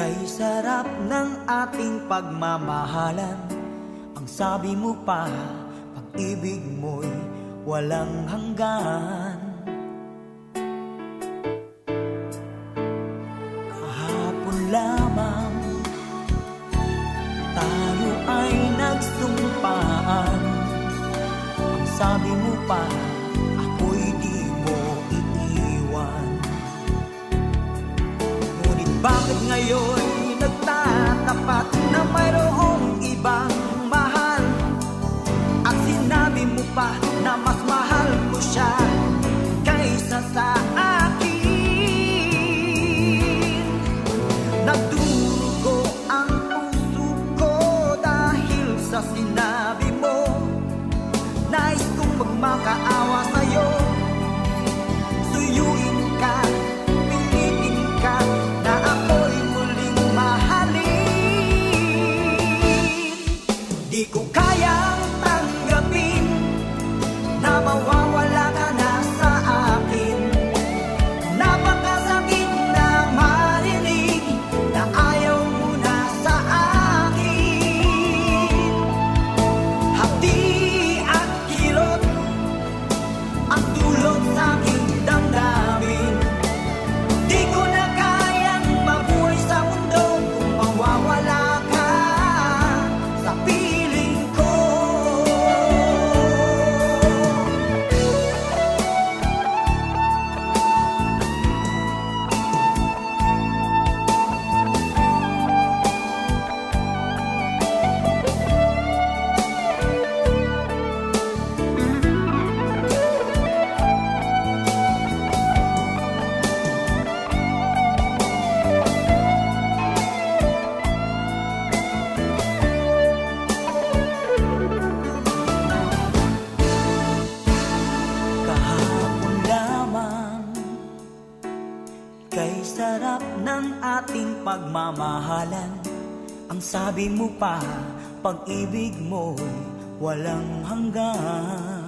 Kay sarap ng ating pagmamahalan. Ang sabi mo pa, pag-ibig mo'y walang hanggan. Kahapon lamang tayo ay nagsumpaan. Ang sabi mo pa, ako'y di mo iiwan. Ngunit bakit ngayon nagtatapat na mayroong ibang mahal? At sinabi mo pa na mas mahal mo siya kaysa sa akin. Nagdurugo ang puso ko dahil sa sinabi mo. Nais kong magmakaawa sa'yo, suyuin ka, pilitin ka na ako'y muling mahalin. Di ko kayang tanggapin na mawawala ka na sa akin. Napakasakit na marinig na ayaw mo na sa akin. Hapdi at kilot ang dulot sa aking damdamin. Di ko na kayang mabuhay sa mundo kung mawawala ka sa piling ko. Kahapon lamang, kay sarap ng ating pagmamahalan. Ang sabi mo pa, pag-ibig mo'y walang hanggan.